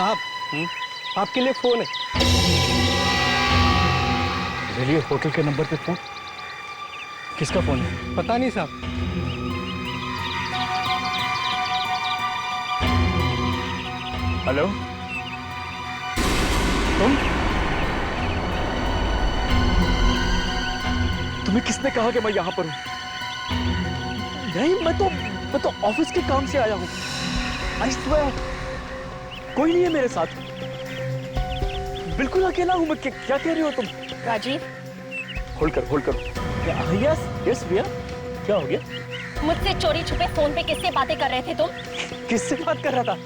साहब, आपके लिए फोन है। मेरे लिए होटल के नंबर पे फोन? किसका फोन है? पता नहीं साहब। हेलो, तुम्हें किसने कहा कि मैं यहां पर हूं? नहीं, मैं तो ऑफिस के काम से आया हूं। आई स्वेयर, कोई नहीं है मेरे साथ। बिल्कुल अकेला हूं मैं। क्या कह रही हो तुम? राजीव, होल्ड करो। यस भैया, क्या हो गया? मुझसे चोरी छुपे फोन पे किससे बातें कर रहे थे तुम? किससे बात कर रहा था?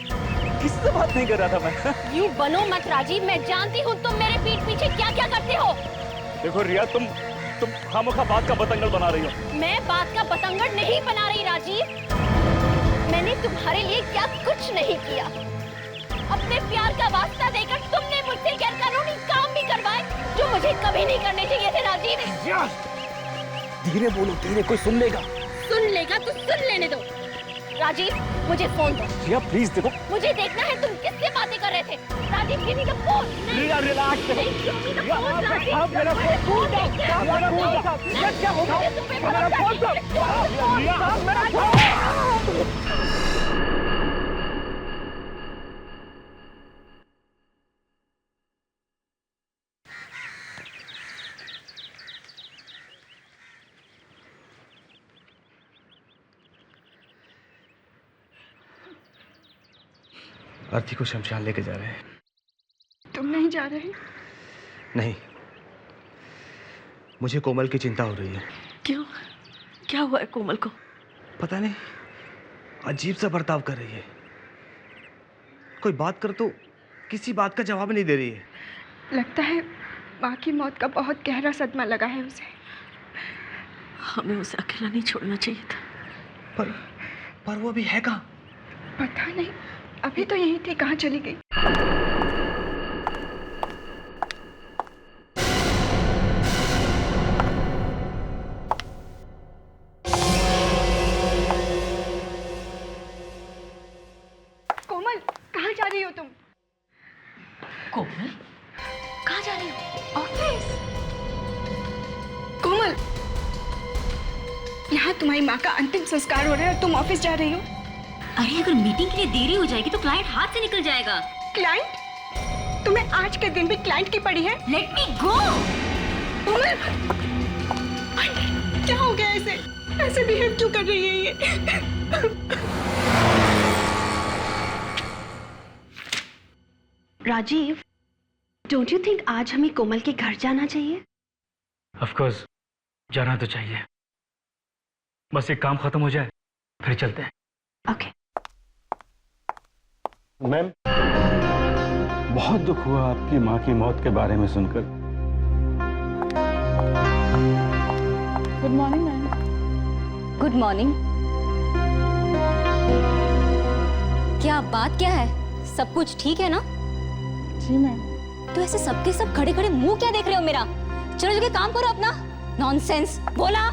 किससे बात नहीं कर रहा था मैं। यूं बनो मत राजीव, मैं जानती हूँ तुम मेरे पीठ पीछे क्या क्या करते हो। देखो रिया, तुम खामोखा बात का बतंगड़ बना रही हो। मैं बात का बतंगड़ नहीं बना रही राजीव। मैंने तुम्हारे लिए क्या कुछ नहीं किया। अपने प्यार का वास्ता देकर तुमने मुझसे गैरकानूनी काम भी करवाए जो मुझे कभी नहीं करने चाहिए थे राजीव। धीरे बोलो, धीरे, कोई सुन लेगा। सुन लेगा तो सुन लेने दो। राजीव, मुझे फोन दो। रिया प्लीज देखो। मुझे देखना है तुम किससे बातें कर रहे थे। Rajiv, give me the phone. Riya relax. क्या अर्थी को शमशान लेके जा रहे हैं। तुम नहीं जा रहे? नहीं, मुझे कोमल की चिंता हो रही है। क्यों? क्या हुआ है कोमल को? पता नहीं, अजीब सा बर्ताव कर रही है। कोई बात कर तो किसी बात का जवाब नहीं दे रही है। लगता है माँ की मौत का बहुत गहरा सदमा लगा है उसे। हमें उसे अकेला नहीं छोड़ना चाहिए था। पर वो अभी है कहाँ? पता नहीं, अभी तो यही थी, कहाँ चली गई? कोमल, कहाँ जा रही हो तुम? कोमल, कहाँ जा रही हो? ऑफिस? कोमल, यहाँ तुम्हारी माँ का अंतिम संस्कार हो रहा है और तुम ऑफिस जा रही हो? अरे अगर मीटिंग के लिए देरी हो जाएगी तो क्लाइंट हाथ से निकल जाएगा। क्लाइंट? तुम्हें आज के दिन भी क्लाइंट की पड़ी है? लेट मी गो। कोमल, क्या हो गया? ऐसे बिहेव क्यों कर रही है ये? राजीव, डोंट यू थिंक आज हमें कोमल के घर जाना चाहिए? ऑफ कोर्स, जाना तो चाहिए। बस एक काम खत्म हो जाए फिर चलते हैं। ओके। मैम, बहुत दुख हुआ आपकी माँ की मौत के बारे में सुनकर। Good morning ma'am. Good morning. क्या बात क्या है? सब कुछ ठीक है ना? जी मैम। तो ऐसे सबके सब खड़े खड़े मुंह क्या देख रहे हो मेरा? चलो जगह काम करो अपना। नॉनसेंस। बोला।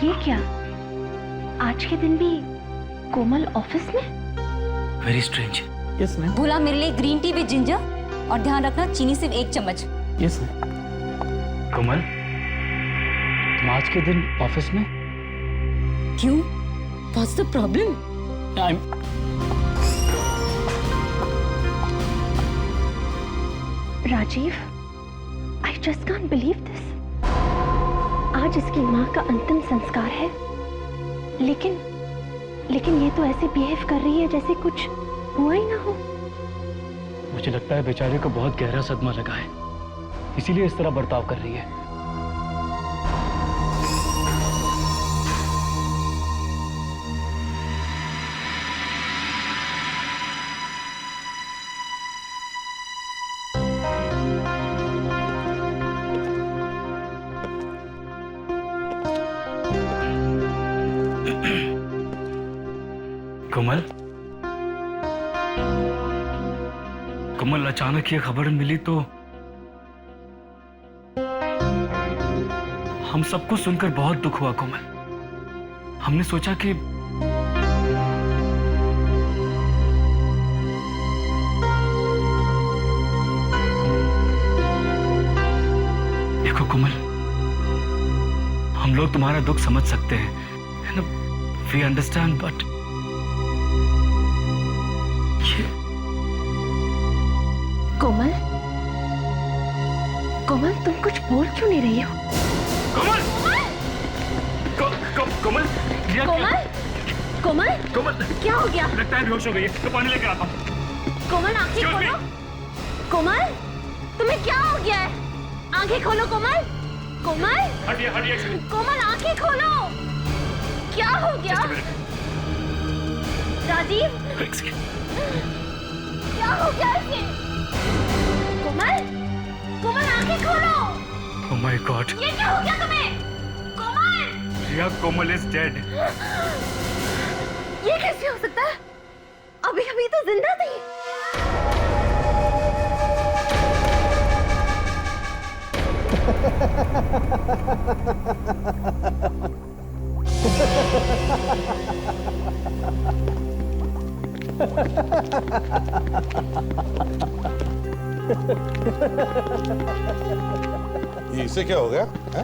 ये क्या? आज के दिन भी कोमल ऑफिस में? Very strange. Yes ma'am. बोला मेरे लिए ग्रीन टी विद जिंजर और ध्यान रखना चीनी सिर्फ 1 चम्मच। Yes ma'am. कोमल, तुम आज के दिन ऑफिस में? क्यों? What's the problem? Rajiv, I just can't believe this. आज इसकी माँ का अंतिम संस्कार है, लेकिन ये तो ऐसे बिहेव कर रही है जैसे कुछ हुआ ही ना हो। मुझे लगता है बेचारे को बहुत गहरा सदमा लगा है, इसीलिए इस तरह बर्ताव कर रही है। कोमल, अचानक ये खबर मिली तो हम सबको सुनकर बहुत दुख हुआ। कोमल, हमने सोचा कि देखो कोमल, हम लोग तुम्हारा दुख समझ सकते हैं, वी अंडरस्टैंड, बट कोमल, कोमल तुम कुछ बोल क्यों नहीं रही हो? कोमल, कोमल, कोमल, कोमल, कोमल, क्या हो गया? लगता है बेहोश हो गई है, तो पानी लेकर आता हूँ। कोमल आंखें खोलो। कोमल, तुम्हें क्या हो गया है? आंखें खोलो कोमल। कोमल, हटिए, हटिए। कोमल आंखें खोलो। क्या हो गया? राजीव, क्या हो गया इसे? कोमल, कोमल आंखें खोलो। Oh my God! ये क्या हो गया तुम्हें? कोमल, रिया, कोमल is dead. ये कैसे हो सकता है? अभी अभी तो जिंदा थी। ये इससे क्या हो गया है?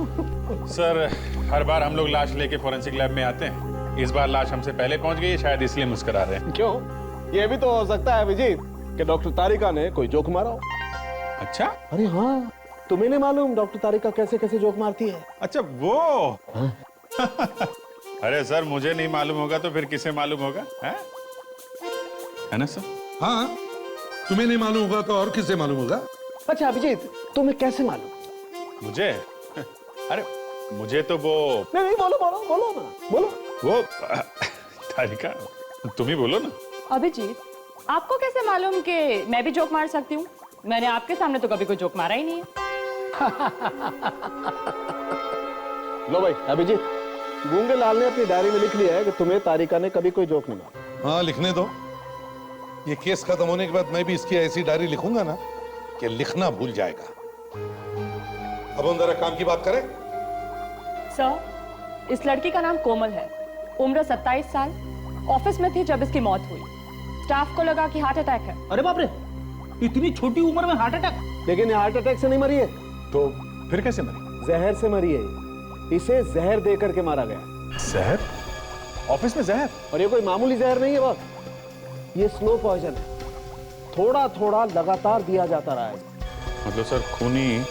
सर, हर बार हम लोग लाश लेके फोरेंसिक लैब में आते हैं। इस बार लाश हमसे पहले पहुंच गई है, शायद इसलिए मुस्कुरा रहे हैं। क्यों? ये भी तो हो सकता है अभिजीत कि डॉक्टर तारिका ने कोई जोक मारा हो। अच्छा, अरे हाँ, तुम्हें नहीं मालूम डॉक्टर तारिका कैसे कैसे जोक मारती है? अच्छा वो। अरे सर, मुझे नहीं मालूम होगा तो फिर किसे मालूम होगा? है ना सर? हाँ, तुम्हें नहीं मालूम होगा तो और किसे मालूम होगा? अच्छा अभिजीत, तुम्हें कैसे मालूम? मुझे? अरे मुझे तो वो नहीं, बोलो बोलो बोलो ना, बोलो। वो तारिका, तुम ही बोलो ना। अभिजीत, आपको कैसे मालूम कि मैं भी जोक मार सकती हूँ? मैंने आपके सामने तो कभी कोई जोक मारा ही नहीं है। लो भाई अभिजीत, गूंगे लाल ने अपनी डायरी में लिख लिया है कि तुम्हें तारिका ने कभी कोई जोक नहीं मारा। हाँ, लिखने दो। ये केस खत्म होने के बाद मैं भी इसकी ऐसी डायरी लिखूंगा ना कि लिखना भूल जाएगा। अब हम जरा काम की बात करें। सर, इस लड़की का नाम कोमल है, उम्र 27 साल, ऑफिस में थी जब इसकी मौत हुई। स्टाफ को लगा कि हार्ट अटैक है। अरे बाप रे, इतनी छोटी उम्र में हार्ट अटैक? लेकिन ये हार्ट अटैक से नहीं मरी है, तो फिर कैसे मरी? जहर से मरी है। इसे जहर दे करके मारा गया। जहर? ऑफिस में जहर? और ये कोई मामूली जहर नहीं है बॉस, ये स्लो पॉइजन है। थोड़ा थोड़ा लगातार दिया जाता रहा है। मतलब सर, खूनी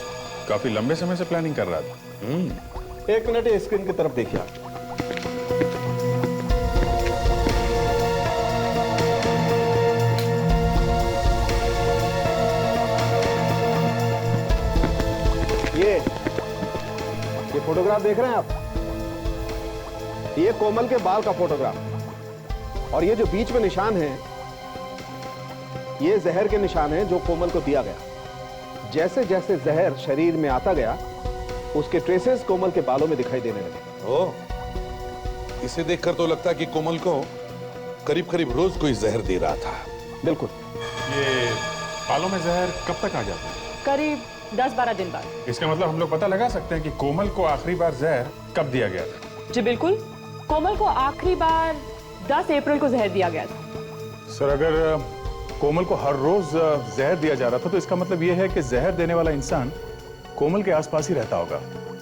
काफी लंबे समय से प्लानिंग कर रहा था। एक मिनट, ये स्क्रीन की तरफ देखिए आप। ये फोटोग्राफ देख रहे हैं आप? ये कोमल के बाल का फोटोग्राफ, और ये जो बीच में निशान है, ये जहर के निशान हैं जो कोमल को दिया गया। जैसे जैसे जहर शरीर में आता गया, उसके ट्रेसेस कोमल के बालों में दिखाई देने लगे। ओह, इसे देखकर तो लगता है कि कोमल को करीब करीब रोज कोई जहर दे रहा था। बिल्कुल। ये बालों में जहर कब तक आ जाता है? करीब 10-12 दिन बाद। इसका मतलब हम लोग पता लगा सकते हैं कि कोमल को आखिरी बार जहर कब दिया गया था? जी बिल्कुल, कोमल को आखिरी बार 10 अप्रैल को जहर दिया गया था। सर, अगर कोमल को हर रोज जहर दिया जा रहा था तो इसका मतलब यह है कि जहर देने वाला इंसान कोमल के आसपास ही रहता होगा,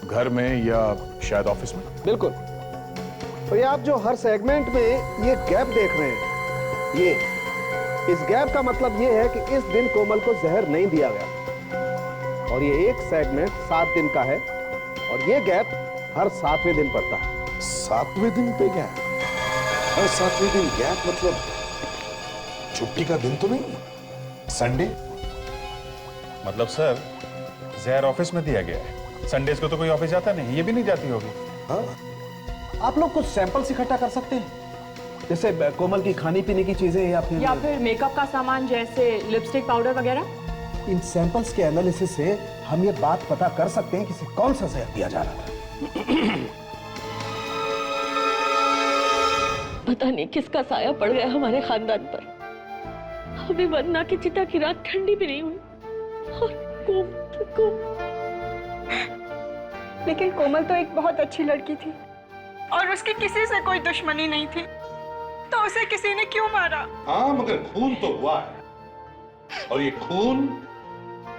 घर में या शायद ऑफिस में। बिल्कुल। तो ये आप जो हर सेगमेंट में ये गैप देख रहे हैं, ये इस गैप का मतलब ये है कि इस दिन कोमल को जहर नहीं दिया गया, और ये एक सेगमेंट 7 दिन का है, और ये गैप हर 7वें दिन पड़ता है। 7वें दिन पे गैप? हर 7वें दिन गैप मतलब छुट्टी का दिन तो नहीं? संडे? मतलब सर, जहर ऑफिस में दिया गया है, संडेज को तो कोई ऑफिस जाता नहीं, ये भी नहीं जाती होगी। हाँ। आप लोग कुछ सैंपल्स इकट्ठा कर सकते हैं, जैसे कोमल की खाने पीने की चीजें या फिर मेकअप का सामान जैसे लिपस्टिक, पाउडर वगैरह। इन सैंपल्स के एनालिसिस से हम ये बात पता कर सकते हैं कि इसे कौन सा जहर दिया जा रहा था। पता नहीं किसका साया पड़ गया हमारे खानदान पर। अभी वरना की चिता की रात ठंडी भी नहीं हुई, और लेकिन कोमल तो एक बहुत अच्छी लड़की थी, और उसकी किसी से कोई दुश्मनी नहीं थी, तो उसे किसी ने क्यों मारा? हाँ, मगर खून तो हुआ है, और ये खून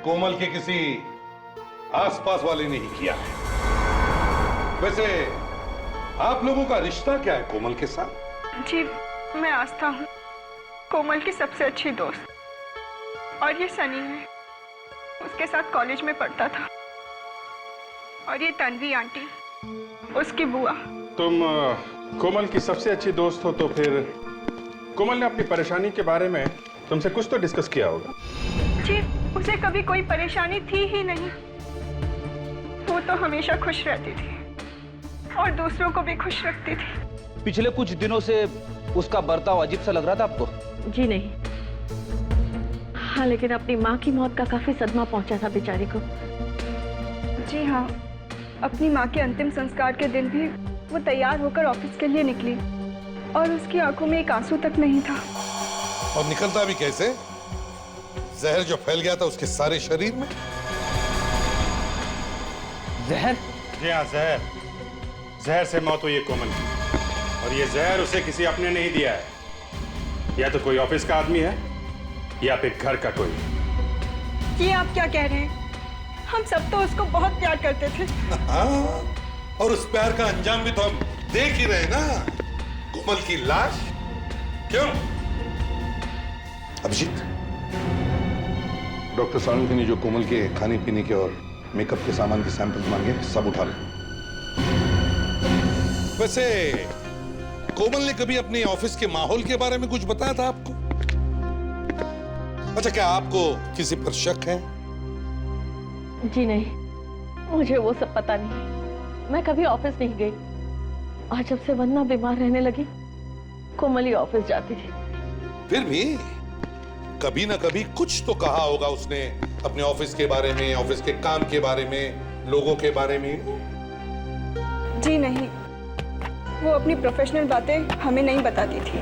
कोमल के किसी आसपास वाले ने ही किया है। वैसे आप लोगों का रिश्ता क्या है कोमल के साथ? जी, मैं आस्था हूँ, कोमल की सबसे अच्छी दोस्त। और ये सनी है, उसके साथ कॉलेज में पढ़ता था। और ये तन्वी आंटी, उसकी बुआ। तुम कोमल की सबसे अच्छी दोस्त हो तो फिर कोमल ने अपनी परेशानी के बारे में तुमसे कुछ तो डिस्कस किया होगा। जी, उसे कभी कोई परेशानी थी ही नहीं। वो तो हमेशा खुश रहती थी और दूसरों को भी खुश रखती थी। पिछले कुछ दिनों से उसका बर्ताव अजीब सा लग रहा था आपको? जी नहीं। हाँ, लेकिन अपनी माँ की मौत का काफी सदमा पहुंचा था बेचारी को। जी हाँ, अपनी माँ के अंतिम संस्कार के दिन भी वो तैयार होकर ऑफिस के लिए निकली और उसकी आंखों में एक आंसू तक नहीं था। और निकलता भी कैसे? जहर जो फैल गया था उसके सारे शरीर में। जहर? जी हाँ, जहर। जहर से मौत हुई है कोमल की। और ये जहर उसे किसी अपने ने ही दिया है। या तो कोई ऑफिस का आदमी है या फिर घर का कोई। ये आप क्या कह रहे हैं? हम सब तो उसको बहुत प्यार करते थे। हाँ, और उस प्यार का अंजाम भी तो हम देख ही रहे ना, कोमल की लाश। क्यों अभिजीत? डॉक्टर सालुंखे ने जो कोमल के खाने पीने के और मेकअप के सामान के सैंपल मांगे, सब उठा लो। वैसे कोमल ने कभी अपने ऑफिस के माहौल के बारे में कुछ बताया था आपको? अच्छा, क्या आपको किसी पर शक है? जी नहीं, मुझे वो सब पता नहीं। मैं कभी ऑफिस नहीं गई और जब से वंदना बीमार रहने लगी, कोमल ही ऑफिस जाती थी। फिर भी कभी ना कभी कुछ तो कहा होगा उसने अपने ऑफिस के बारे में, ऑफिस के काम के बारे में, लोगों के बारे में। जी नहीं, वो अपनी प्रोफेशनल बातें हमें नहीं बताती थी।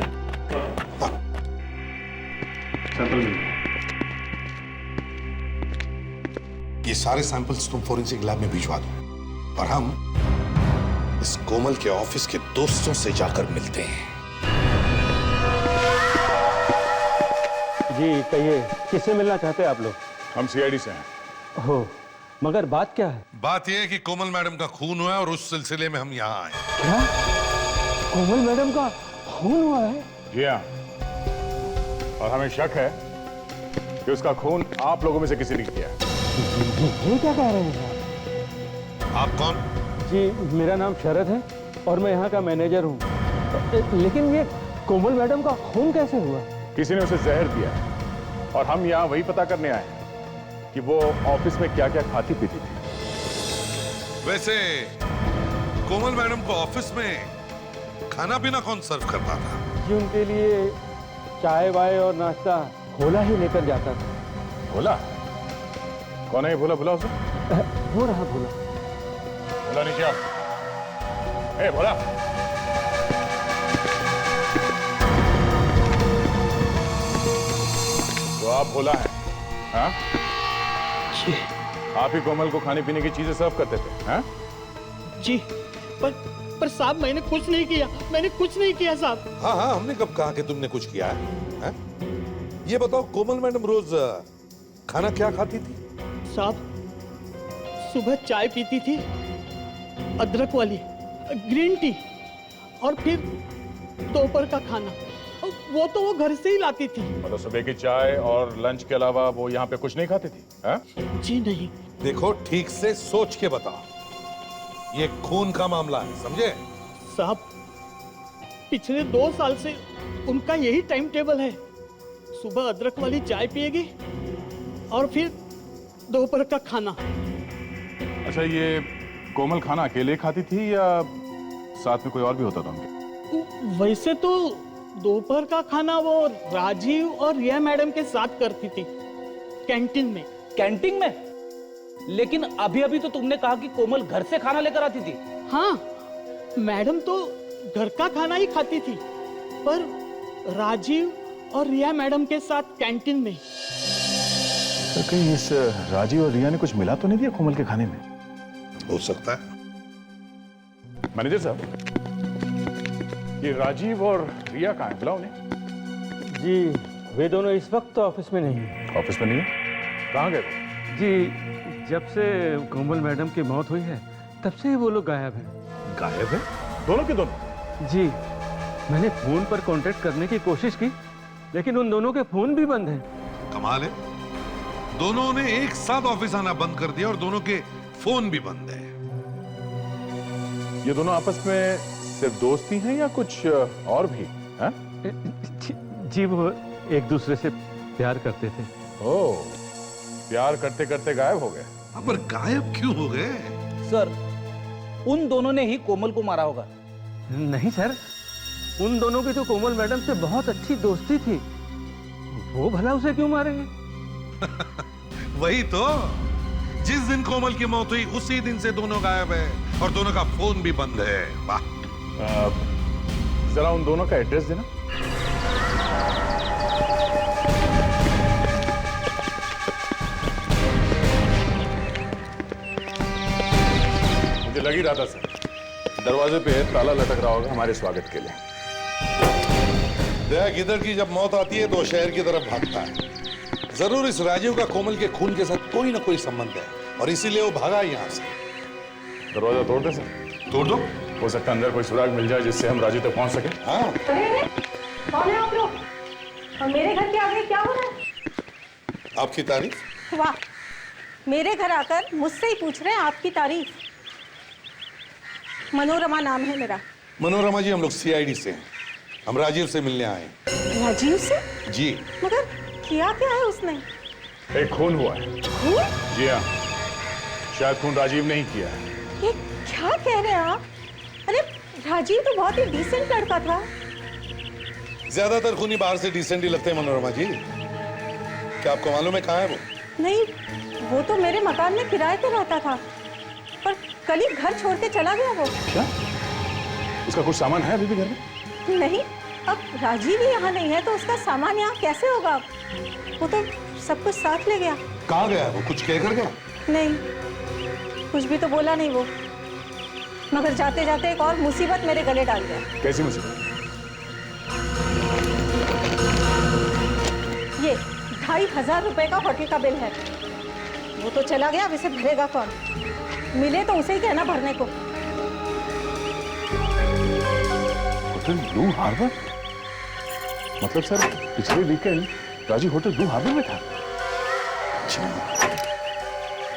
ये सारे सैंपल्स तुम फोरेंसिक लैब में भिजवा दो और हम इस कोमल के ऑफिस के दोस्तों से जाकर मिलते हैं। जी कहिए, किससे मिलना चाहते हैं आप लोग? हम सीआईडी से हैं। हो, मगर बात क्या है? बात यह है कि कोमल मैडम का खून हुआ है और उस सिलसिले में हम यहाँ आए। क्या? कोमल मैडम का खून हुआ है? जी हाँ, और हमें शक है कि उसका खून आप लोगों में से किसी ने किया है। ये क्या कह रहे हैं? आप कौन? जी, मेरा नाम शरद है और मैं यहाँ का मैनेजर हूँ। लेकिन ये कोमल मैडम का खून कैसे हुआ? किसी ने उसे जहर दिया है और हम यहाँ वही पता करने आए हैं कि वो ऑफिस में क्या क्या खाती पीती थी। वैसे कोमल मैडम को ऑफिस में खाना पीना कौन सर्व करता था? जी, उनके लिए चाय वाय और नाश्ता भोला ही लेकर जाता था। भोला? कौन है ये भोला? भोला उसे? वो रहा भोला। भोला नीचे आओ। ए भोला! तो आप भोला हैं? हाँ? जी। आप ही कोमल को खाने पीने की चीजें सर्व करते थे? हाँ? जी, पर साहब मैंने कुछ नहीं किया, मैंने कुछ नहीं किया साहब। हाँ हाँ, हमने कब कहा कि तुमने कुछ किया है? हाँ? ये बताओ, कोमल मैडम रोज खाना क्या खाती थी? साहब, सुबह चाय पीती थी, अदरक वाली, ग्रीन टी, और फिर दोपहर का खाना वो तो वो घर से ही लाती थी। मतलब सुबह की चाय और लंच के अलावा वो यहाँ पे कुछ नहीं खाती थी? हाँ? जी नहीं। देखो, ठीक से सोच के बताओ, ये खून का मामला है, समझे? साहब, पिछले 2 साल से उनका यही टाइम टेबल है। सुबह अदरक वाली चाय पिएगी और फिर दोपहर का खाना। अच्छा, ये कोमल खाना अकेले खाती थी या साथ में कोई और भी होता था उनके? वैसे तो दोपहर का खाना वो राजीव और रिया मैडम के साथ करती थी, कैंटीन में। कैंटीन में? लेकिन अभी अभी तो तुमने कहा कि कोमल घर से खाना लेकर आती थी। हाँ, मैडम तो घर का खाना ही खाती थी, पर राजीव और रिया मैडम के साथ कैंटीन में। तो कहीं इस राजीव और रिया ने कुछ मिला तो नहीं दिया कोमल के खाने में? हो सकता है। मैनेजर साहब, ये राजीव और रिया कहाँ हैं? बुलाओ उन्हें। जी, वे दोनों इस वक्त तो ऑफिस में नहीं। ऑफिस में नहीं है? कहाँ गए? जी, जब से कोमल मैडम की मौत हुई है तब से ही वो लोग गायब हैं। गायब है? दोनों के दोनों? जी, मैंने फोन पर कांटेक्ट करने की कोशिश की, लेकिन उन दोनों के फोन भी बंद हैं। कमाल है, दोनों ने एक साथ ऑफिस आना बंद कर दिया और दोनों के फोन भी बंद है। ये दोनों आपस में सिर्फ दोस्त ही हैं या कुछ और भी? हाँ? जी, वो एक दूसरे से प्यार करते थे। ओह, प्यार करते करते गायब हो गए। पर गायब क्यों हो गए? सर, उन दोनों ने ही कोमल को मारा होगा। नहीं सर, उन दोनों की तो कोमल मैडम से बहुत अच्छी दोस्ती थी, वो भला उसे क्यों मारेंगे? वही तो, जिस दिन कोमल की मौत हुई उसी दिन से दोनों गायब है और दोनों का फोन भी बंद है। वाह। जरा उन दोनों का एड्रेस देना। मुझे लग ही रहा था सर, दरवाजे पे ताला लटक रहा होगा हमारे स्वागत के लिए। देख, इधर की जब मौत आती है तो शहर की तरफ भागता है। जरूर इस राजीव का कोमल के खून के साथ कोई ना कोई संबंध है और इसीलिए वो भागा यहाँ से। दरवाजा तोड़ दे सर। तोड़ दो। हो सकता है अंदर कोई सुराग मिल जाए जिससे हम राजीव तक पहुंच सके। हाँ। कौन है आप लोग? और मेरे घर के आगे क्या हो रहा है? आपकी तारीफ? वाह, मेरे घर आकर मुझसे ही पूछ रहे हैं आपकी तारीफ। मनोरमा नाम है मेरा। मनोरमा जी, हम लोग सीआईडी से हैं। हम राजीव से मिलने आए हैं। राजीव से? जी। मगर किया क्या है उसने? एक खून हुआ है। खून? जी हाँ, शायद खून राजीव ने ही किया है। ये क्या कह रहे हैं आप? अरे राजीव तो बहुत ही डिसेंट लड़का था। ज्यादातर खूनी बाहर से डिसेंट ही लगते हैं मनोरमा जी। क्या आपको मालूम है कहाँ है वो? नहीं, वो तो मेरे मकान में किराए पे रहता था, पर कल ही घर छोड़ के चला गया वो। क्या? उसका कुछ सामान है अभी भी घर में? नहीं, अब राजीव ही यहाँ नहीं है तो उसका सामान यहाँ कैसे होगा? वो तो सब कुछ साथ ले गया। कहाँ गया वो? कुछ कह कर गया? नहीं, कुछ भी तो बोला नहीं वो, मगर जाते जाते एक और मुसीबत मेरे गले डाल गया। कैसी मुसीबत? ये 2500 रुपए का होटल का बिल है। वो तो चला गया, अब इसे भरेगा कौन? मिले तो उसे ही कहना भरने को। Hotel Blue Harbour? मतलब सर, पिछले weekend Rajiv Hotel Blue Harbour में था।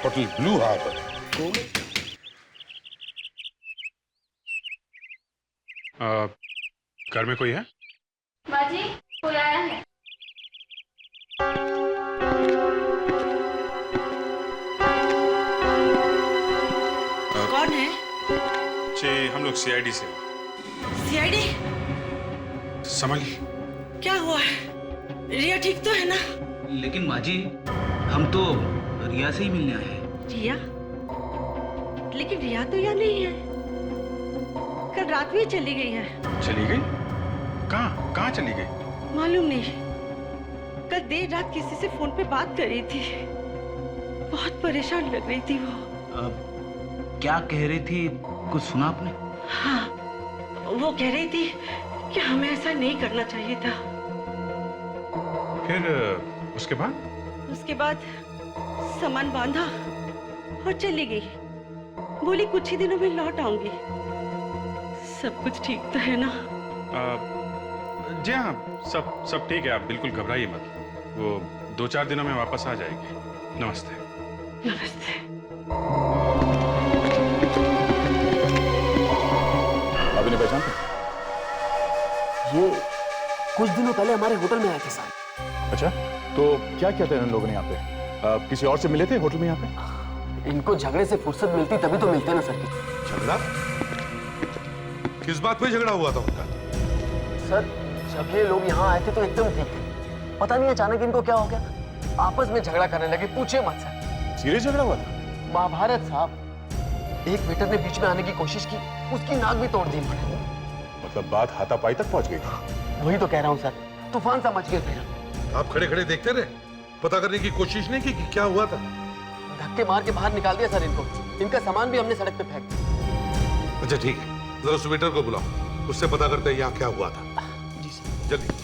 Hotel Blue Harbour. घर में कोई है? बाजी, कोई आया है। कौन है? जी, हम लोग सीआईडी से। सीआईडी? संभालिए। क्या हुआ है? रिया ठीक तो है ना? लेकिन माँ जी, हम तो रिया से ही मिलने आए हैं। रिया? लेकिन रिया तो यहाँ नहीं है। कल रात में चली गई है। चली गई? कहाँ? कहाँ चली गई? मालूम नहीं। कल देर रात किसी से फोन पे बात कर रही थी। बहुत परेशान लग रही थी वो। क्या कह रही थी, कुछ सुना आपने? हाँ, वो कह रही थी कि हमें ऐसा नहीं करना चाहिए था। फिर उसके बाद? उसके बाद सामान बांधा और चली गई। बोली कुछ ही दिनों में लौट आऊंगी। सब कुछ ठीक तो है ना? जी हाँ, सब ठीक है। आप बिल्कुल घबराइए मत। वो 2-4 दिनों में वापस आ जाएगी। नमस्ते। नमस्ते। अभी नहीं पहचानते? ये कुछ दिनों पहले हमारे होटल में आए थे साहब। अच्छा, तो क्या किया था इन लोगों ने यहाँ पे? किसी और से मिले थे होटल में यहाँ पे? इनको झगड़े से फुर्सत मिलती तभी तो मिलते ना सर की। झगड़ा? किस बात पे झगड़ा हुआ था उनका? सर, जब ये लोग यहाँ आए थे तो एकदम ठीक थे। पता नहीं अचानक इनको क्या हो गया, आपस में झगड़ा करने लगे। पूछे मत सर। सीरियस झगड़ा हुआ था? महाभारत साहब। एक वेटर ने बीच में आने की कोशिश की, उसकी नाक भी तोड़ दी इन्होंने। मतलब बात हाथापाई तक पहुंच गई थी? वही तो कह रहा हूँ सर, तूफान सा मच गया था। आप खड़े खड़े देखते रहे, पता करने की कोशिश नहीं की कि क्या हुआ था? धक्के मार के बाहर निकाल दिया सर इनको। इनका सामान भी हमने सड़क पे फेंक दिया। अच्छा ठीक है, जरा उस वेटर को बुलाओ, उससे पता करते हैं यहाँ क्या हुआ था। जी सर। जल्दी।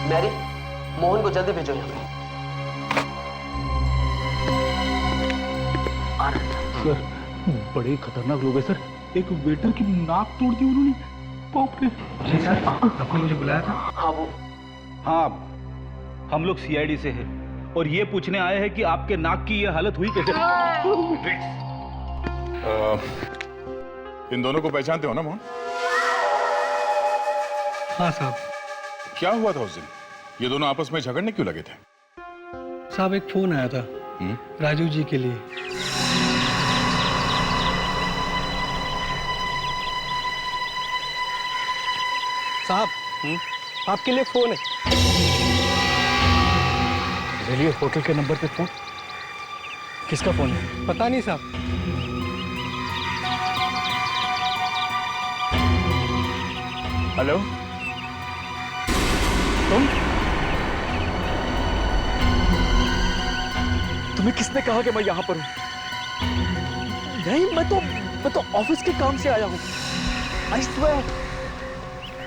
मैरी, मोहन को जल्दी भेजो यहाँ पे। सर, बड़े खतरनाक लोग हैं सर। एक वेटर की नाक तोड़ दी उन्होंने। बाप रे। जी सर, आपने मुझे बुलाया था? हाँ वो। हाँ, हम लोग सीआईडी से हैं और ये पूछने आए हैं कि आपके नाक की ये हालत हुई कैसे? इन दोनों को पहचानते हो ना मोहन? हाँ साहब। क्या हुआ था उस दिन? ये दोनों आपस में झगड़ने क्यों लगे थे? साहब एक फोन आया था राजू जी के लिए। साहब, आपके लिए फोन है। चलिए, होटल के नंबर पे फोन। किसका फोन है? पता नहीं साहब। हेलो, तुम्हें किसने कहा कि मैं यहां पर हूं? नहीं, मैं तो ऑफिस के काम से आया हूं। आई स्वेयर,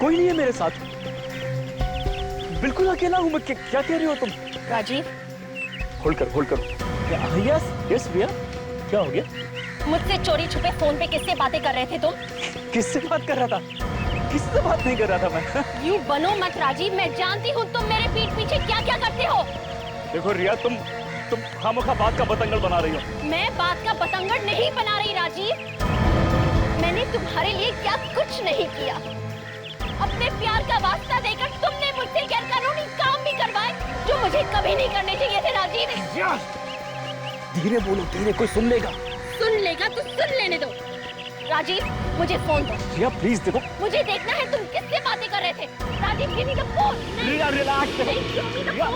कोई नहीं है मेरे साथ। बिल्कुल अकेला हूं मैं। क्या कह रही हो तुम? राजीव, होल्ड करो। यस भैया, क्या हो गया? मुझसे चोरी छुपे फोन पे किससे बातें कर रहे थे तुम? किससे बात कर रहा था? किससे बात नहीं कर रहा था मैं। यूं बनो मत राजीव, मैं जानती हूँ तुम मेरे पीठ पीछे क्या क्या करते हो। देखो रिया, तुम खामखा बात का बतंगड़ बना रही हो। मैं बात का बतंगड़ नहीं बना रही राजीव। मैंने तुम्हारे लिए क्या कुछ नहीं किया। अपने प्यार का वास्ता देकर तुमने मुझसे गैरकानूनी काम भी करवाए जो मुझे कभी नहीं करने चाहिए थे राजीव। धीरे बोलो, धीरे, कोई सुन लेगा। सुन लेगा तो सुन लेने दो। राजीव, मुझे फोन दो। रिया प्लीज देखो, मुझे देखना है तुम किससे बातें कर रहे थे। Rajiv, give me the phone. Riya relax. Riya,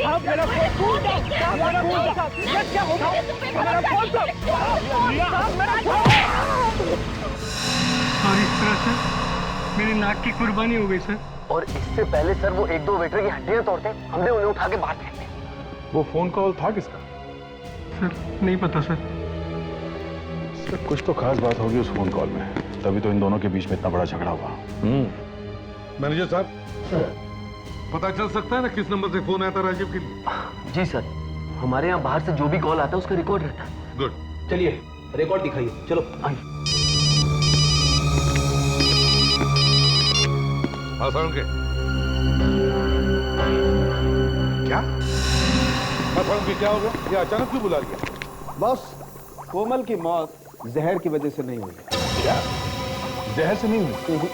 आप मेरा फोन दो। मेरा फोन दो। क्या हो गया? मेरा फोन दो। रिया, मेरा फोन। और इस तरह से मेरी नाक की कुर्बानी हो गई सर। और इससे पहले सर वो एक दो वेटर की हड्डियां तोड़ते, हमने उन्हें उठा के बाहर फेंक दिया। वो फोन कॉल था किसका? सर नहीं पता सर। सर कुछ तो खास बात होगी उस फोन कॉल में, तभी तो इन दोनों के बीच में इतना बड़ा झगड़ा हुआ। मैनेजर साहब, पता चल सकता है ना किस नंबर से फोन आया था राजीव के लिए? जी सर, हमारे यहाँ बाहर से जो भी कॉल आता है उसका रिकॉर्ड रहता है। गुड, चलिए रिकॉर्ड दिखाइए। चलो आइए। के क्या? क्या हो गया? ये अचानक क्यों बुला लिया? बॉस, कोमल की मौत जहर की वजह से नहीं हुई। क्या? जहर से नहीं हुई?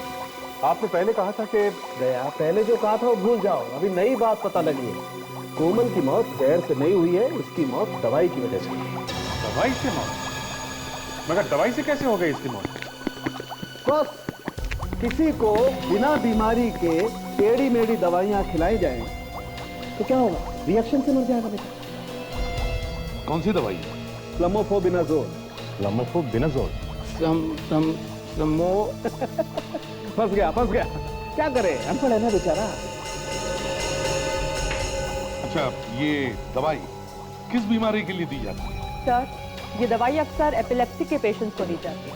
आपने पहले कहा था कि दया, पहले जो कहा था वो भूल जाओ, अभी नई बात पता लगी है। कोमल की मौत जहर से नहीं हुई है, उसकी मौत दवाई की वजह से। दवाई से मौत? मगर दवाई से कैसे हो गई इसकी मौत? बस किसी को बिना बीमारी के टेढ़ी मेढ़ी दवाइयां खिलाई जाएं तो क्या होगा? रिएक्शन से मर जाएगा बेटा। कौन सी दवाई है? स्लमोफोबिनाजोल। स्लमोफोबिनाजोल? फंस गया। क्या करे, अनपढ़ है ना बेचारा। अच्छा, ये दवाई किस बीमारी के लिए दी जाती है? सर, ये दवाई अक्सर एपिलेप्सी के पेशेंट्स को दी जाती है।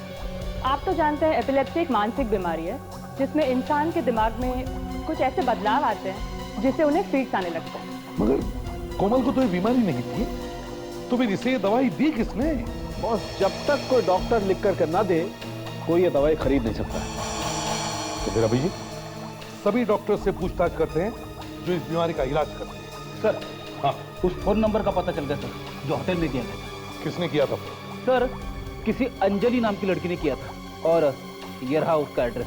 आप तो जानते हैं एपिलेप्सी एक मानसिक बीमारी है जिसमें इंसान के दिमाग में कुछ ऐसे बदलाव आते हैं जिससे उन्हें फीट्स आने लगते हैं। मगर कोमल को तो ये बीमारी नहीं थी, तो फिर इसे ये दवाई दी किसने? बॉस, जब तक कोई डॉक्टर लिख कर ना दे, कोई ये दवाई खरीद नहीं सकता। तो फिर अभी जी सभी डॉक्टर से पूछताछ करते हैं जो इस बीमारी का इलाज करते हैं। सर, हाँ, उस फोन नंबर का पता चल गया सर, जो होटल में किया था। किसने किया था? सर, किसी अंजलि नाम की लड़की ने किया था, और ये रहा उसका एड्रेस।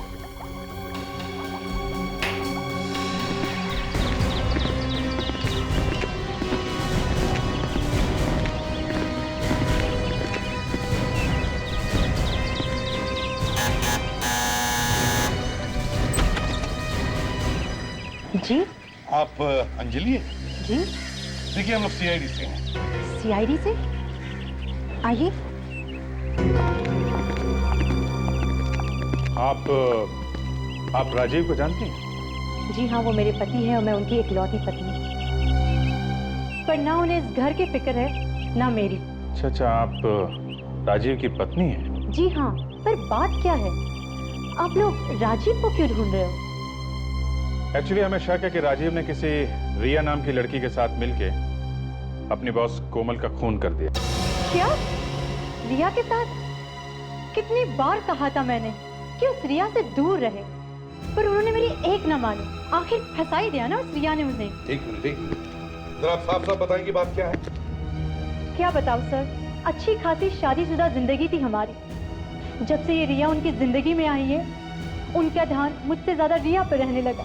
जी, आप अंजलि हैं? जी, देखिए हम लोग सीआईडी से हैं। सीआईडी से? आइए। आप राजीव को जानती हैं? जी हाँ, वो मेरे पति हैं और मैं उनकी इकलौती पत्नी। पर ना उन्हें इस घर की फिक्र है ना मेरी। अच्छा, आप राजीव की पत्नी हैं? जी हाँ, पर बात क्या है? आप लोग राजीव को क्यों ढूंढ रहे हो? एक्चुअली हमें शक है कि राजीव ने किसी रिया नाम की लड़की के साथ मिलके अपनी बॉस कोमल का खून कर दिया। क्या? रिया के साथ? कितनी बार कहा था मैंने कि उस रिया से दूर रहे, पर उन्होंने मेरी एक न मानी। आखिर फंसा ही दिया ना उस रिया ने उन्हें। एक मिनट जरा आप साफ साफ बताएं कि बात क्या है। क्या बताओ सर, अच्छी खासी शादीशुदा जिंदगी थी हमारी। जब से ये रिया उनकी जिंदगी में आई है, उनका ध्यान मुझसे ज्यादा रिया पर रहने लगा।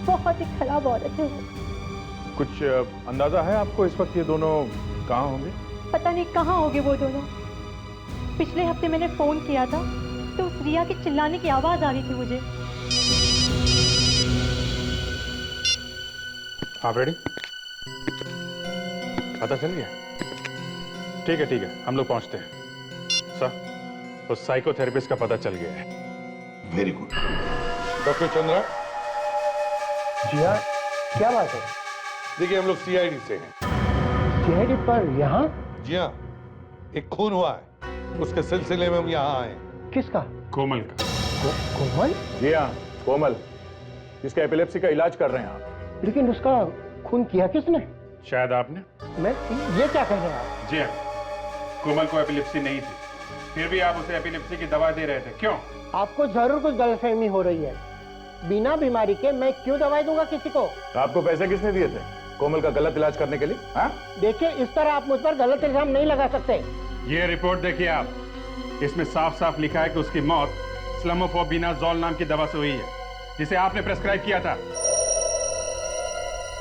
बहुत ही खराब औरत है वो। कुछ अंदाजा है आपको इस वक्त ये दोनों कहाँ होंगे? पता नहीं कहाँ होंगे वो दोनों। पिछले हफ्ते मैंने फोन किया था तो उस रिया के चिल्लाने की आवाज आ रही थी मुझे। आप रेडी? पता चल गया? ठीक है, हम लोग पहुंचते हैं। सर, उस साइकोथेरेपिस्ट का पता चल गया है। Very good. डॉक्टर चंद्रा। जी हाँ, क्या बात है? देखिए, हम लोग सीआईडी से हैं। सीआईडी पर यहाँ? जी हाँ, एक खून हुआ है, उसके सिलसिले में हम यहाँ आए। किसका? कोमल का। कोमल? जी हाँ, कोमल, जिसका एपिलेप्सी का इलाज कर रहे हैं आप। लेकिन उसका खून किया किसने? शायद आपने। मैं? ये क्या कह रहे हैं आप? जी हाँ, कोमल को एपिलेप्सी नहीं थी, फिर भी आप उसे एपिलेप्सी की दवा दे रहे थे, क्यों? आपको जरूर कुछ गलतफहमी हो रही है। बिना बीमारी के मैं क्यों दवाई दूंगा किसी को? आपको पैसे किसने दिए थे कोमल का गलत इलाज करने के लिए? हाँ? देखिए, इस तरह आप मुझ पर गलत इल्जाम नहीं लगा सकते। ये रिपोर्ट देखिए आप, इसमें साफ साफ लिखा है कि उसकी मौत स्लमोफोबिनाजोल नाम की दवा से हुई है, जिसे आपने प्रेस्क्राइब किया था।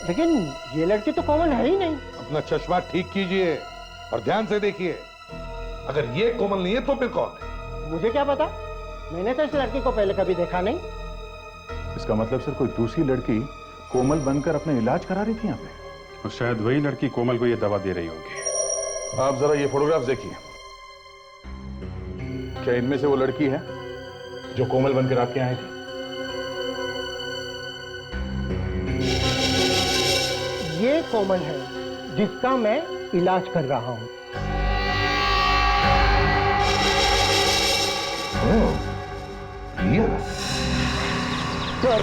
लेकिन ये लड़की तो कोमल है ही नहीं। अपना चश्मा ठीक कीजिए और ध्यान से देखिए। अगर ये कोमल नहीं है तो फिर कौन है? मुझे क्या पता, मैंने तो इस लड़की को पहले कभी देखा नहीं। इसका मतलब सर कोई दूसरी लड़की कोमल बनकर अपने इलाज करा रही थी यहाँ पे, और शायद वही लड़की कोमल को ये दवा दे रही होगी। आप जरा ये फोटोग्राफ देखिए। क्या इनमें से वो लड़की है जो कोमल बनकर आपके यहाँ आई थी? ये कोमल है जिसका मैं इलाज कर रहा हूँ। सर,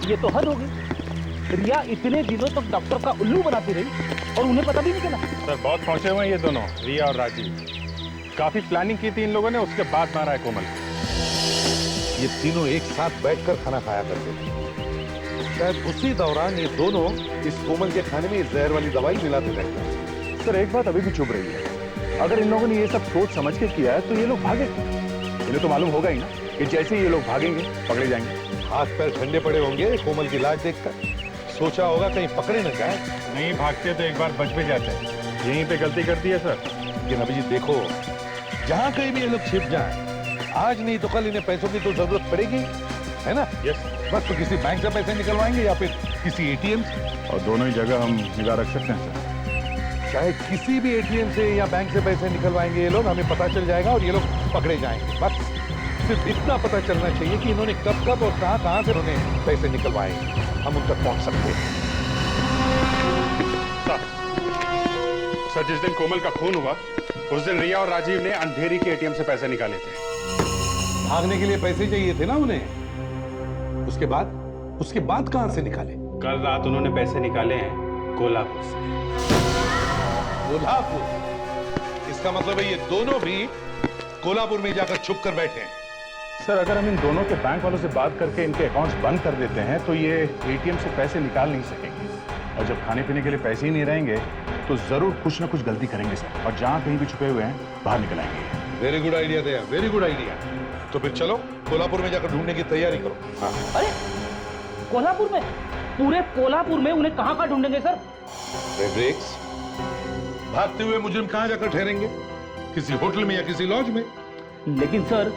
ये तो हद होगी। रिया इतने दिनों तक डॉक्टर का उल्लू बनाती रही और उन्हें पता भी नहीं चला। सर, बहुत पहुंचे हुए हैं ये दोनों, रिया और राजीव। काफी प्लानिंग की थी इन लोगों ने, उसके बाद मारा है कोमल। ये तीनों एक साथ बैठकर खाना खाया करते थे। शायद उसी दौरान ये दोनों इस कोमल के खाने में जहर वाली दवाई मिलाते रहते हैं। सर, एक बात अभी भी चुभ रही है। अगर इन लोगों ने ये सब सोच समझ के किया है तो ये लोग भागे। इन्हें तो मालूम होगा ही ना कि जैसे ही ये लोग भागेंगे पकड़े जाएंगे। हाथ पैर ठंडे पड़े होंगे कोमल की लाश देखकर। सोचा होगा कहीं पकड़े न जाए। नहीं भागते तो एक बार बच भी जाते। यहीं पे गलती कर दी है सर। लेकिन अभी देखो, जहां कहीं भी ये लोग छिप जाएं, आज नहीं तो कल इन्हें पैसों की तो जरूरत पड़ेगी, है ना? यस। बस तो किसी बैंक से पैसे निकलवाएंगे या फिर किसी एटीएम से। और दोनों ही जगह हम निगाह रख सकते हैं सर। चाहे किसी भी एटीएम से या बैंक से पैसे निकलवाएंगे ये लोग, हमें पता चल जाएगा और ये लोग पकड़े जाएंगे। बस सिर्फ इतना पता चलना चाहिए कि इन्होंने कब कब और कहां से उन्हें पैसे निकलवाए, हम उन तक पहुंच सकते हैं। सर, जिस दिन कोमल का खून हुआ उस दिन रिया और राजीव ने अंधेरी के एटीएम से पैसे निकाले थे। भागने के लिए पैसे चाहिए थे ना उन्हें। उसके बाद कहां से निकाले? कल रात उन्होंने पैसे निकाले हैं कोल्हापुर से। कोल्हापुर? इसका मतलब है ये दोनों भी कोल्हापुर में जाकर छुप कर बैठे हैं। सर, अगर हम इन दोनों के बैंक वालों से बात करके इनके अकाउंट्स बंद कर देते हैं तो ये एटीएम से पैसे निकाल नहीं सकेंगे। और जब खाने पीने के लिए पैसे ही नहीं रहेंगे तो जरूर कुछ ना कुछ गलती करेंगे सर। और जहां कहीं भी छुपे हुए हैं बाहर निकल आएंगे। वेरी गुड आइडिया दिया, वेरी गुड आइडिया। तो फिर चलो कोल्हापुर में जाकर ढूंढने की तैयारी करो। हाँ। अरे कोल्हापुर में? पूरे कोल्हापुर में उन्हें कहां ढूंढेंगे सर? ब्रेक्स, भागते हुए मुजरिम कहां जाकर ठहरेंगे? किसी होटल में या किसी लॉज में। लेकिन सर,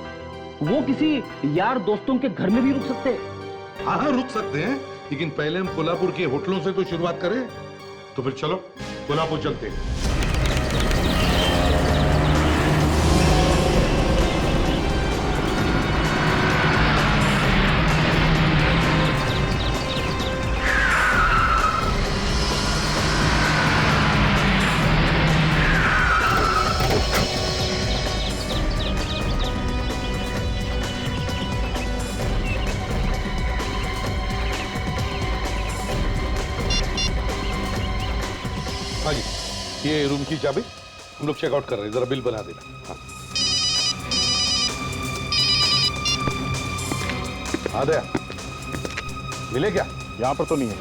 वो किसी यार दोस्तों के घर में भी रुक सकते हैं। हाँ, रुक सकते हैं, लेकिन पहले हम कोल्हापुर के होटलों से तो शुरुआत करें। तो फिर चलो कोल्हापुर चलते हैं। ये रूम की चाबी, हम लोग चेकआउट कर रहे हैं, जरा बिल बना देना। हाँ। हाँ दया, मिले क्या? यहाँ पर तो नहीं है।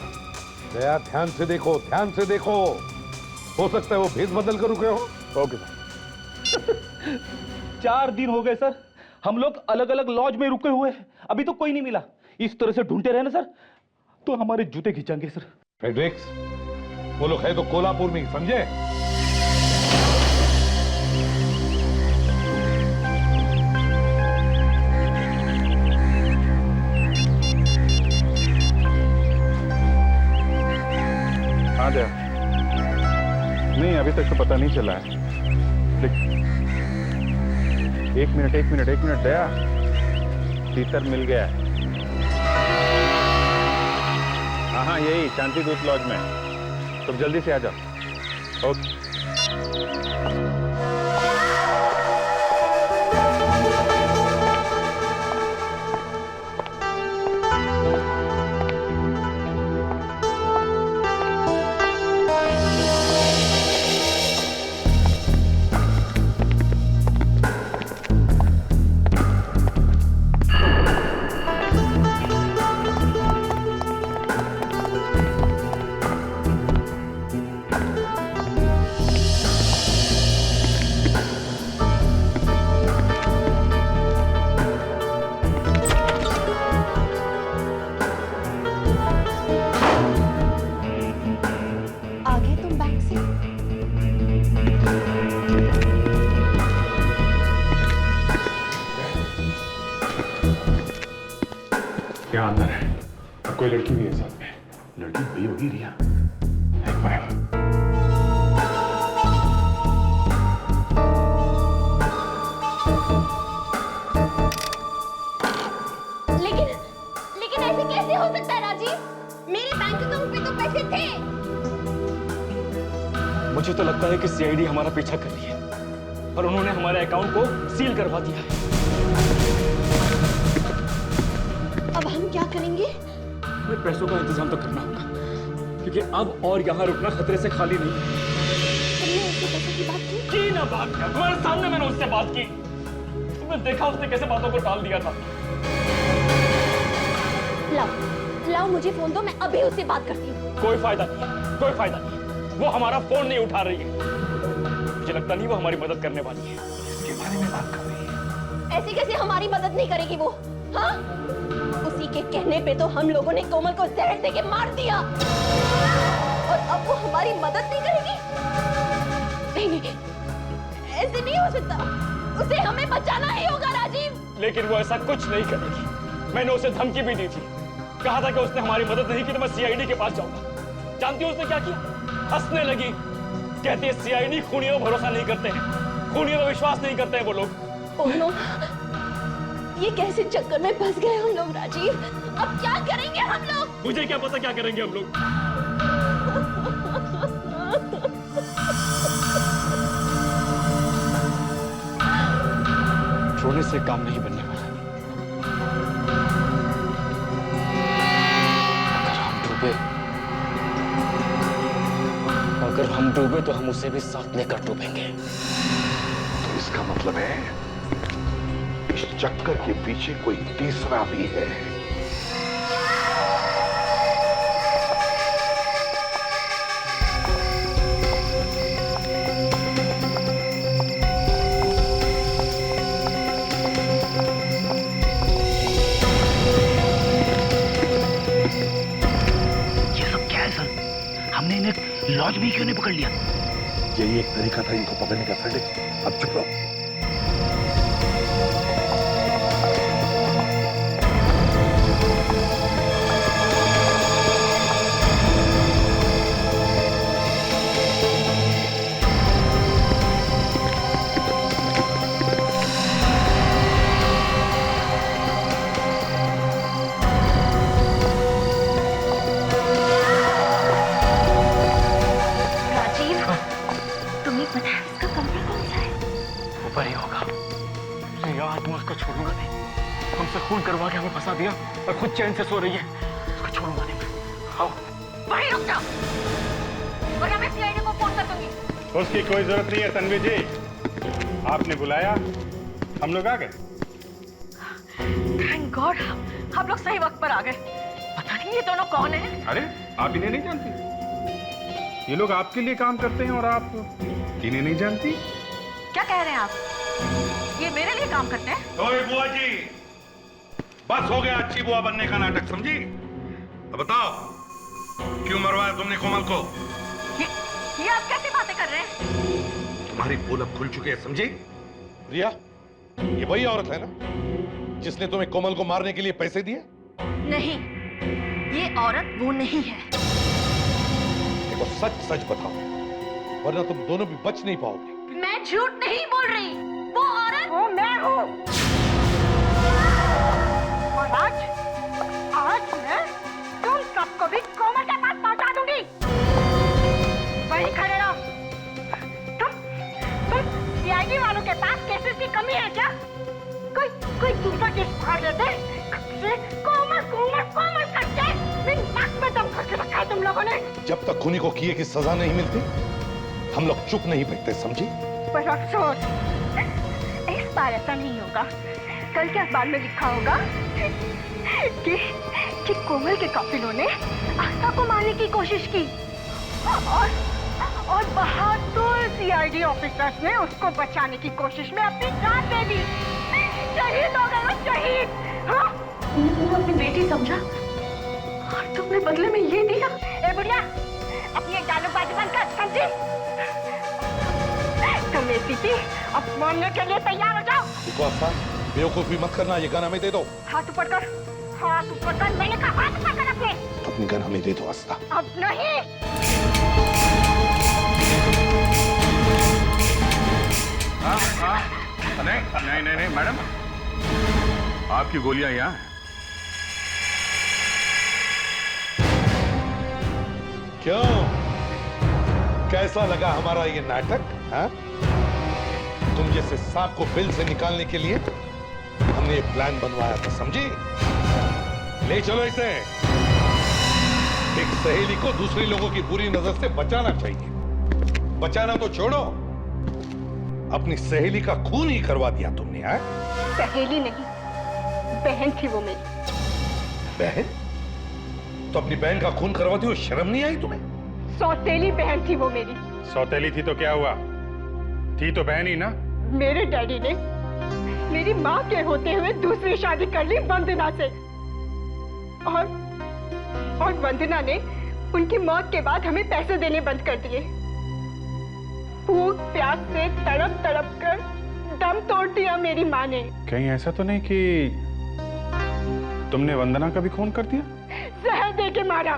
दया ध्यान से देखो, ध्यान से देखो, हो सकता है वो भेद बदल कर रुके हो। Okay sir. 4 दिन हो गए सर, हम लोग अलग अलग लॉज में रुके हुए हैं, अभी तो कोई नहीं मिला। इस तरह से ढूंढते रहे ना सर तो हमारे जूते खींचेंगे सर। फ्रेडरिक्स, वो लोग है तो कोल्हापुर में, समझे? हाँ दया, नहीं अभी तक तो पता नहीं चला है। एक मिनट दया, तीतर मिल गया है। हाँ यही शांति दूत लॉज में, तुम जल्दी से आ जाओ। ओके। क्या अंदर है? और कोई लड़की भी है साथ में? लड़की वही होगी रिया। एक बार लेकिन ऐसे कैसे हो सकता है राजीव? मेरे बैंक अकाउंट पे तो पैसे थे। मुझे तो लगता है कि सीआईडी हमारा पीछा कर रही है और उन्होंने हमारे अकाउंट को सील करवा दिया है। अब हम क्या करेंगे? हमें पैसों का इंतजाम तो करना होगा, क्योंकि अब और यहाँ रुकना खतरे से खाली नहीं है। तुमने उससे पैसे की बात की ना बात किया, तुम्हारे सामने मैंने उससे बात की। तुमने देखा उसने कैसे बातों को टाल दिया था। लाओ मुझे फोन दो, मैं अभी उससे बात करती हूँ। कोई फायदा नहीं, वो हमारा फोन नहीं उठा रही है। मुझे लगता नहीं वो हमारी मदद करने वाली है। इसके बारे में बात कर रही है। ऐसे कैसे हमारी मदद नहीं करेगी वो? हाँ? उसी के कहने पे तो हम लोगों ने कोमल को जहर देके मार दिया, और अब वो हमारी मदद नहीं करेगी? नहीं, ऐसे नहीं हो सकता। उसे हमें बचाना ही होगा राजीव। लेकिन वो ऐसा कुछ नहीं करेगी। मैंने उसे धमकी भी दी थी, कहा था कि उसने हमारी मदद नहीं की तो मैं सीआईडी के पास जाऊंगा। जानती हो उसने क्या किया? हंसने लगी, कहती है सीआईडी खूनियों पर भरोसा नहीं करते हैं, खूनियों पर विश्वास नहीं करते हैं वो लोग। ओह नो, ये कैसे चक्कर में फंस गए हम लोग राजीव? अब क्या करेंगे हम लोग? मुझे क्या पता क्या करेंगे हम लोग। रोने से काम नहीं बनने वाला। अगर हम डूबे तो हम उसे भी साथ लेकर डूबेंगे। तो इसका मतलब है इस चक्कर के पीछे कोई तीसरा भी है। ये सब क्या है सर? हमने इन्हें लॉज में क्यों नहीं पकड़ लिया? यही एक तरीका था इनको पकड़ने का फ्रेडरिक्स। अब चुप रहो। ऊपर ही होगा। रिया, आज मैं उसको छोड़ूंगा नहीं। हमसे खून करवा के हमें फंसा दिया और खुद चैन से सो रही है। उसको छोड़ूंगा नहीं मैं। आओ। वहीं रुक जाओ, वरना मैं सीआईडी को फोन कर दूंगी। उसकी कोई जरूरत नहीं है तन्वी जी, आपने बुलाया, हम लोग आ गए। थैंक गॉड, हम लोग सही वक्त पर आ गए। पता नहीं ये दोनों कौन है? अरे आप इन्हें नहीं जानती? ये लोग आपके लिए काम करते हैं और आप इन्हें नहीं जानती? क्या कह रहे हैं आप? ये मेरे लिए काम करते हैं? ओए बुआ जी, बस हो गया अच्छी बुआ बनने का नाटक, समझी? अब बताओ क्यों मरवाया तुमने कोमल को? ये आप कैसी बातें कर रहे हैं? तुम्हारी पोल अब खुल चुकी है, समझी? रिया, ये वही औरत है ना जिसने तुम्हें कोमल को मारने के लिए पैसे दिए? नहीं, ये औरत वो नहीं है। देखो सच सच बताओ, वरना तुम दोनों भी बच नहीं पाओगे। मैं झूठ नहीं बोल रही, वो औरत वो मैं हूँ। और आज मैं तुम सबको भी कोमल के पास पहुंचा दूंगी। वहीं खड़े रहो। तुम सीआईडी वालों के पास केसेस की कमी है क्या? कोई दूसरा केस फाड़ लेते? कोमल करके नाक में दम करके रखा है तुम लोगों ने। जब तक खूनी को किए की सजा नहीं मिलती हम लोग चुप नहीं बैठते, समझी? पर अफसोस, इस बार ऐसा नहीं होगा। कल के अखबार में लिखा होगा कि कोमल के काफिलों ने आस्था को मारने की कोशिश की और बहादुर सीआईडी ऑफिसर्स ने उसको बचाने की कोशिश में अपनी जान दे दी। शहीद हो गए, शहीद। हाँ? तुमने अपनी बेटी समझा और तुमने बदले में ये दिया? ए बुढ़िया, अपनी जालूबाजी बंद कर, समझी? तुम एसीपी अब मारने के लिए तैयार हो जाओ। देखो आस्था, बेवकूफी मत करना, ये गन हमें दे दो। हाथ ऊपर कर, मैंने कहा हाथ ऊपर कर अपने। अपनी गन हमें दे दो आस्था। अब नहीं। नहीं मैडम, आपकी गोलियां यहाँ हैं। क्यों, कैसा लगा हमारा ये नाटक? हाँ? तुम जैसे सांप को बिल से निकालने के लिए हमने एक प्लान बनवाया था, समझी? ले चलो इसे। एक सहेली को दूसरे लोगों की बुरी नजर से बचाना चाहिए। बचाना तो छोड़ो, अपनी सहेली का खून ही करवा दिया तुमने। हाँ? सहेली नहीं, बहन थी वो मेरी। बहन? तो अपनी बहन का खून करवाती हुई शर्म नहीं आई तुम्हें? सौतेली बहन थी वो मेरी। सौतेली थी तो क्या हुआ? थी तो बहन ही ना। मेरे डैडी ने मेरी माँ के होते हुए दूसरी शादी कर ली वंदना से, और वंदना ने उनकी मौत के बाद हमें पैसे देने बंद कर दिए। भूख प्यास से तड़प तड़प कर दम तोड़ दिया मेरी माँ ने। कहीं ऐसा तो नहीं कि तुमने वंदना का भी खून कर दिया? जहर दे के मारा।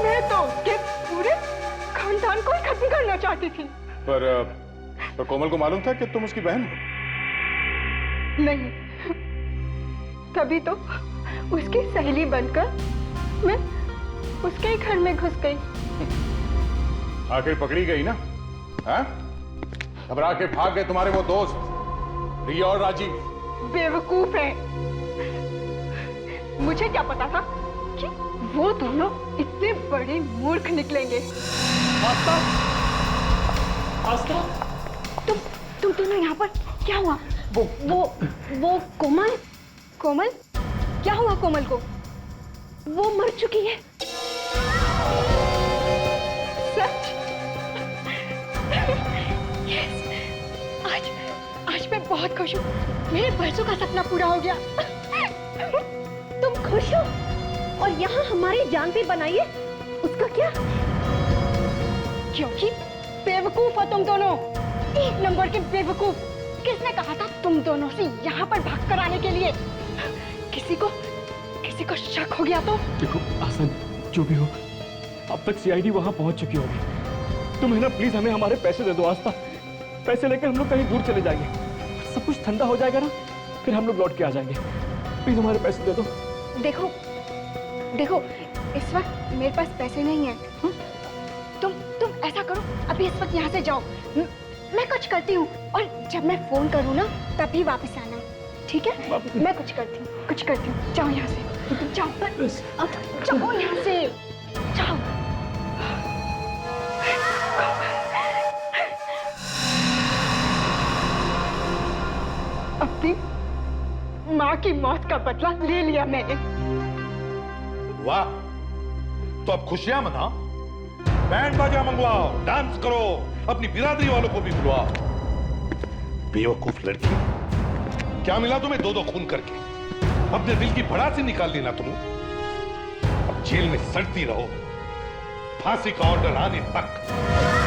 मैं तो उसके पूरे खानदान को ही खत्म करना चाहती थी। पर कोमल को मालूम था कि तुम उसकी बहन हो? नहीं, तभी तो उसकी सहेली बनकर मैं उसके ही घर में घुस गई। आखिर पकड़ी गई ना? हाँ? घबरा के भाग गए तुम्हारे वो दोस्त रिया और राजीव। बेवकूफ है। मुझे क्या पता था कि वो दोनों इतने बड़े मूर्ख निकलेंगे। आस्था, आस्था, तुम दोनों यहाँ पर क्या हुआ? वो कोमल क्या हुआ? कोमल को वो मर चुकी है। सच? यस, आज मैं बहुत खुश हूँ। मेरे बरसों का सपना पूरा हो गया। तुम खुश हो और यहाँ हमारी जान भी बनाइए, उसका क्या? क्योंकि बेवकूफ हो तुम दोनों, एक नंबर के बेवकूफ। किसने कहा था तुम दोनों से यहाँ पर भाग कर आने के लिए? किसी को शक हो गया तो? देखो आसन, जो भी हो, अब तक सीआईडी वहां पहुंच चुकी होगी। तुम है ना, प्लीज हमें हमारे पैसे दे दो आस्था। पैसे लेकर हम लोग कहीं दूर चले जाएंगे, सब कुछ ठंडा हो जाएगा ना, फिर हम लोग लौट के आ जाएंगे। प्लीज हमारे पैसे दे दो। देखो, इस वक्त मेरे पास पैसे नहीं हैं। तुम ऐसा करो, अभी इस वक्त यहाँ से जाओ। मैं कुछ करती हूँ और जब मैं फोन करूँ ना तभी वापस आना, ठीक है? मैं कुछ करती हूँ। जाओ यहाँ से, जाओ यहाँ से, जाओ। दादी, माँ की मौत का बदला ले लिया मैंने। वाह, तो अब खुशियां मनाओ, बैंड बाजा मंगवाओ, डांस करो, अपनी बिरादरी वालों को भी बुलवाओ। बेवकूफ लड़की, क्या मिला तुम्हें दो खून करके? अपने दिल की भड़ासी निकाल ली ना तुम। अब जेल में सड़ती रहो, फांसी का ऑर्डर आने तक।